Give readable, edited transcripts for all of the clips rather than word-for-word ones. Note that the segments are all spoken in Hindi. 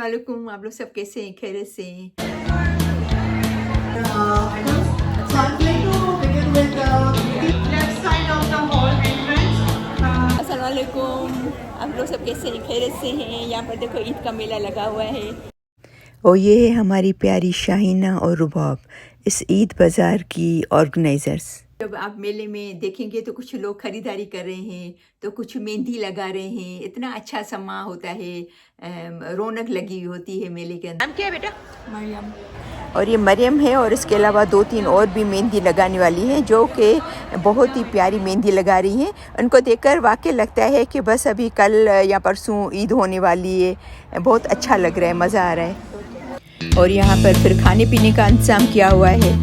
वालेकुम, आप लोग सब कैसे हैं? खैरियत से हैं? So I'd like to begin with the left side of the hall entrance. अस्सलाम वालेकुम, आप लोग सब कैसे हैं? खैरियत से हैं? यहाँ पर देखो ईद का मेला लगा हुआ है। और ये है हमारी प्यारी शाहीना और रुबाब, इस ईद बाज़ार की ऑर्गेनाइज़र्स। जब आप मेले में देखेंगे तो कुछ लोग खरीदारी कर रहे हैं, तो कुछ मेहंदी लगा रहे हैं। इतना अच्छा समा होता है, रौनक लगी होती है मेले के अंदर। नाम क्या है बेटा? मरियम। और ये मरियम है और इसके अलावा 2-3 और भी मेहंदी लगाने वाली हैं जो कि बहुत ही प्यारी मेहंदी लगा रही हैं। उनको देखकर वाकई लगता है कि बस अभी कल या परसों ईद होने वाली है। बहुत अच्छा लग रहा है, मज़ा आ रहा है। और यहाँ पर फिर खाने पीने का इंतज़ाम किया हुआ है।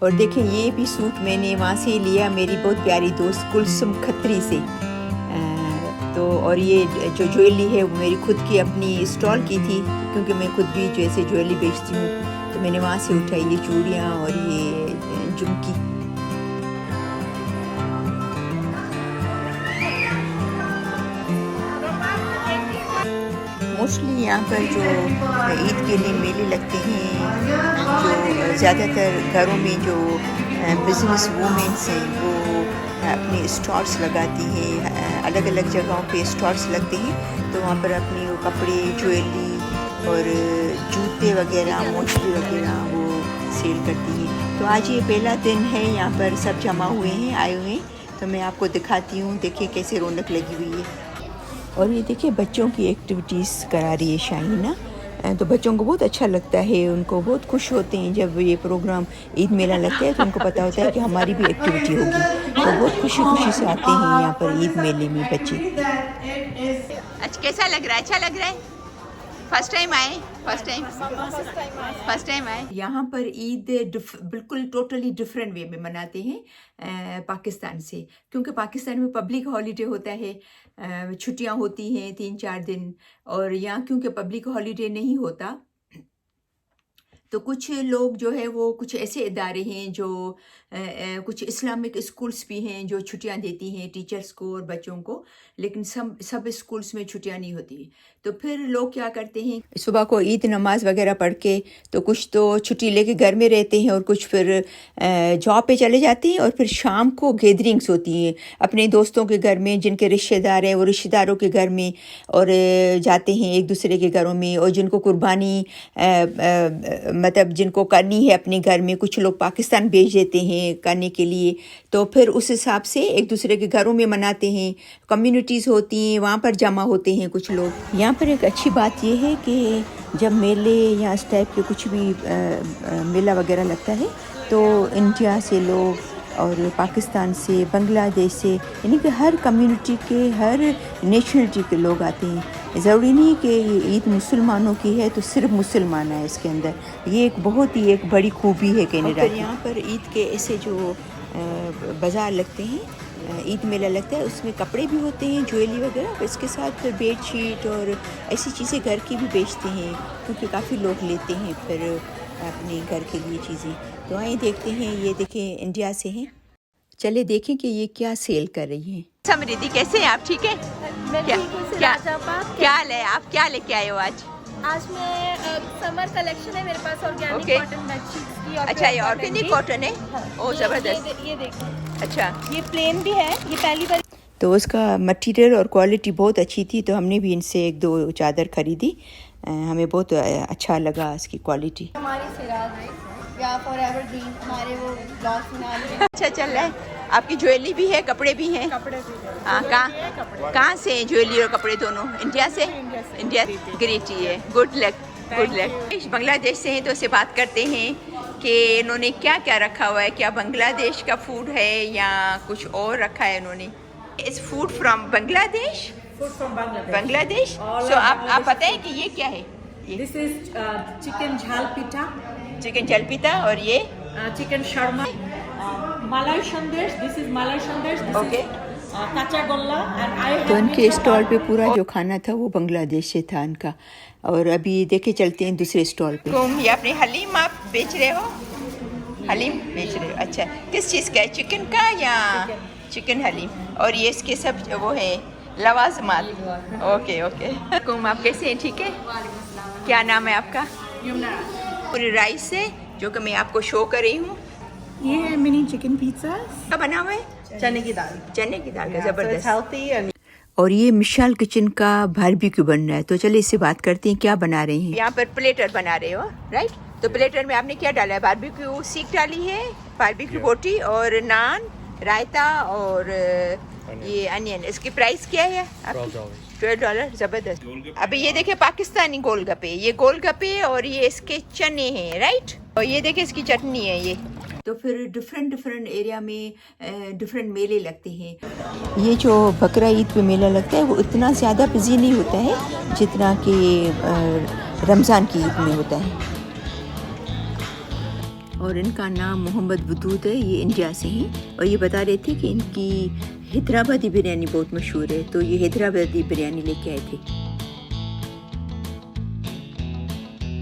और देखें ये भी सूट मैंने वहाँ से लिया, मेरी बहुत प्यारी दोस्त कुलसुम खत्री से। तो और ये जो ज्वेलरी है वो मेरी खुद की अपनी स्टॉल की थी, क्योंकि मैं खुद भी जैसे ज्वेलरी बेचती हूँ, तो मैंने वहाँ से उठाई ये चूड़ियाँ और ये झुमकी। मोस्टली यहाँ पर जो ईद के लिए मेले लगते हैं, जो ज़्यादातर घरों में जो बिज़नेस वूमेंस हैं वो अपने स्टॉल्स लगाती हैं, अलग अलग जगहों पे स्टॉल्स लगते हैं। तो वहाँ पर अपनी वो कपड़े, ज्वेलरी और जूते वगैरह, मोचड़ी वगैरह वो सेल करती हैं। तो आज ये पहला दिन है, यहाँ पर सब जमा हुए हैं, आए हुए हैं। तो मैं आपको दिखाती हूँ, देखिए कैसे रौनक लगी हुई है। और ये देखिए बच्चों की एक्टिविटीज़ करा रही है शाहीना। तो बच्चों को बहुत अच्छा लगता है, उनको बहुत खुश होते हैं जब ये प्रोग्राम ईद मेला लगता है, तो उनको पता होता है कि हमारी भी एक्टिविटी होगी। तो बहुत खुशी खुशी से आते हैं यहाँ पर ईद मेले में बच्चे। अच्छा, कैसा लग रहा है? अच्छा लग रहा है? फर्स्ट टाइम आए? फर्स्ट टाइम आए। यहाँ पर ईद बिल्कुल टोटली डिफरेंट वे में मनाते हैं पाकिस्तान से, क्योंकि पाकिस्तान में पब्लिक हॉलीडे होता है, छुट्टियाँ होती हैं 3-4 दिन। और यहाँ क्योंकि पब्लिक हॉलीडे नहीं होता, तो कुछ लोग जो है वो कुछ ऐसे इदारे हैं जो कुछ इस्लामिक स्कूल्स भी हैं जो छुट्टियां देती हैं टीचर्स को और बच्चों को, लेकिन सब स्कूल्स में छुट्टियां नहीं होती। तो फिर लोग क्या करते हैं, सुबह को ईद नमाज वगैरह पढ़ के तो कुछ तो छुट्टी लेके घर में रहते हैं और कुछ फिर जॉब पे चले जाते हैं। और फिर शाम को गैदरिंग्स होती हैं अपने दोस्तों के घर में, जिनके रिश्तेदार हैं वो रिश्तेदारों के घर में, और जाते हैं एक दूसरे के घरों में। और जिनको कुर्बानी मतलब जिनको करनी है अपने घर में, कुछ लोग पाकिस्तान भेज देते हैं करने के लिए। तो फिर उस हिसाब से एक दूसरे के घरों में मनाते हैं। कम्युनिटीज़ होती हैं, वहाँ पर जमा होते हैं कुछ लोग। यहाँ पर एक अच्छी बात यह है कि जब मेले या इस टाइप के कुछ भी मेला वगैरह लगता है तो इंडिया से लोग और पाकिस्तान से, बांग्लादेश से, यानी कि हर कम्युनिटी के, हर नेशनलिटी के लोग आते हैं। ज़रूरी नहीं कि ये ईद मुसलमानों की है तो सिर्फ मुसलमान है इसके अंदर। ये एक बहुत ही एक बड़ी खूबी है कनाडा की। यहाँ पर ईद के ऐसे जो बाज़ार लगते हैं, ईद मेला लगता है, उसमें कपड़े भी होते हैं, ज्वेलरी वगैरह। इसके साथ फिर बेडशीट और ऐसी चीज़ें घर की भी बेचते हैं, क्योंकि काफ़ी लोग लेते हैं फिर अपने घर के लिए चीज़ें। तो आइए देखते हैं, ये देखें इंडिया से हैं, चले देखें कि ये क्या सेल कर रही हैं। समृद्धि कैसे हैं आप? ठीक है? क्या हाल है? आप क्या लेके आए हो आज? आज मैं समर कलेक्शन है मेरे पास, ऑर्गेनिक Okay. कॉटन बेडशीट्स की। अच्छा, ये ऑर्गेनिक कॉटन है? ओ ज़बरदस्त। ये देखो, अच्छा, ये प्लेन भी है, ये पहली बार। तो उसका मटेरियल और क्वालिटी बहुत अच्छी थी, तो हमने भी इनसे 1-2 चादर ख़रीदी। हमें बहुत अच्छा लगा इसकी क्वालिटी। हमारी सिराज या फॉरएवर ग्रीन हमारे वो ब्लाउज फिनाले। अच्छा चल रहा है। आपकी ज्वेलरी भी है, कपड़े भी हैं? कपड़े भी हाँ, कहाँ से हैं ज्वेलरी और कपड़े दोनों? इंडिया से? इंडिया। ग्रेट है, good luck, good luck. Bangladesh से हैं तो उससे बात करते हैं कि इन्होंने क्या क्या रखा हुआ है। क्या बांग्लादेश का फूड है या कुछ और रखा है इन्होंने? It's food from Bangladesh. Bangladesh. So आप बताएं कि ये क्या है? This is chicken jhalpita, chicken jhalpita. और ये chicken shawarma, Malay shandesh. This is Malay shandesh. This Okay. is kacha golla, and I have तो इनके mixed स्टॉल पे up- पूरा जो खाना था वो बांग्लादेश से था इनका। और अभी देखे चलते हैं दूसरे स्टॉल पे। तुम ये अपने हलीम आप बेच रहे हो? हलीम बेच रहे हो, अच्छा। किस चीज़ का है, चिकन का या चिकन हलीम? और ये इसके सब वो है लवाजमात। Okay okay. तुम आप कैसे हैं, ठीक है? क्या नाम है आपका? पूरी राइस है जो कि मैं आपको शो कर रही हूँ। ये है मिनी चिकन पिज्जा, क्या बना हुआ है? चने की दाल। चने की दाल का, So it's ज़बरदस्त। healthy and और ये मिशाल किचन का बारबेक्यू बन रहा है, तो चलिए इससे बात करते हैं क्या बना रहे हैं। यहाँ पर प्लेटर बना रहे हो, राइट? तो प्लेटर में आपने क्या डाला है? बारबेक्यू सीख डाली है, बारबेक्यू बोटी और नान, रायता और ये अनियन। इसकी प्राइस क्या है आपकी? $12। ज़बरदस्त। अभी ये देखिए पाकिस्तानी गोलगप्पे, ये गोलगप्पे और ये इसके चने हैं, राइट? और ये देखिए इसकी चटनी है ये। तो फिर डिफरेंट एरिया में डिफरेंट मेले लगते हैं। ये जो बकरा ईद पे मेला लगता है वो इतना ज़्यादा बिजी नहीं होता है जितना कि रमज़ान की ईद में होता है। और इनका नाम मोहम्मद वदूद है, ये इंडिया से हैं और ये बता रहे थे कि इनकी हैदराबादी बिरयानी बहुत मशहूर है, तो ये हैदराबादी बिरयानी लेके आए थे।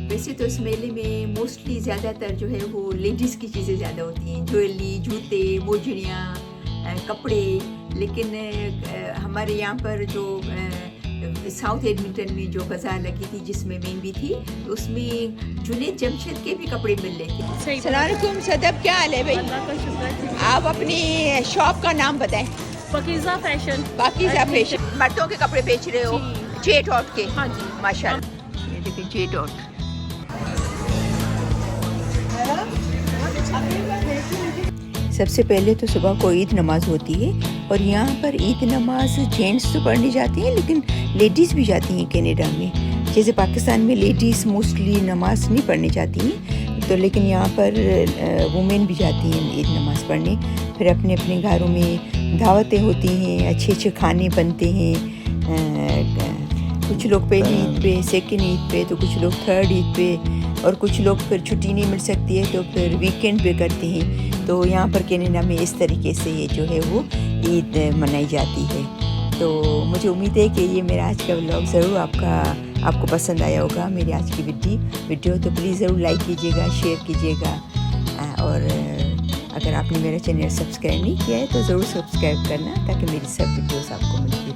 वैसे तो इस मेले में मोस्टली ज़्यादातर जो है वो लेडीज़ की चीज़ें ज़्यादा होती हैं, ज्वेलरी, जूते, मोजड़ियाँ, कपड़े। लेकिन हमारे यहाँ पर जो साउथ एडमिंटन में जो बाज़ार लगी थी जिसमें मैं भी थी, तो उसमें जुनैद जमशेद के भी कपड़े मिल रहे थे। अस्सलामुअलैकुम सदब, क्या हाल है भाई? आप अपनी शॉप का नाम बताएं। Pakiza fashion. पाकिज़ा फैशन। मर्दों के कपड़े बेच रहे हो? जे डॉट के? हाँ जी। माशाल्लाह। ये देखिए जे डॉट। सबसे पहले तो सुबह को ईद नमाज होती है और यहाँ पर ईद नमाज जेंट्स तो पढ़ने जाती हैं लेकिन लेडीज़ भी जाती हैं कनाडा में। जैसे पाकिस्तान में लेडीज़ मोस्टली नमाज नहीं पढ़ने जाती हैं, तो लेकिन यहाँ पर वुमेन भी जाती हैं ईद नमाज पढ़ने। फिर अपने अपने घरों में दावतें होती हैं, अच्छे अच्छे खाने बनते हैं। कुछ लोग पहली ईद पे, सेकंड ईद पे, तो कुछ लोग थर्ड ईद पे, और कुछ लोग फिर छुट्टी नहीं मिल सकती है तो फिर वीकेंड पे करते हैं। तो यहाँ पर कनाडा में इस तरीके से ये जो है वो ईद मनाई जाती है। तो मुझे उम्मीद है कि ये मेरा आज का व्लॉग ज़रूर आपको पसंद आया होगा, मेरी आज की वीडियो। तो प्लीज़ ज़रूर लाइक कीजिएगा, शेयर कीजिएगा, और अगर आपने मेरा चैनल सब्सक्राइब नहीं किया है तो ज़रूर सब्सक्राइब करना ताकि मेरी सब वीडियोस आपको मिलती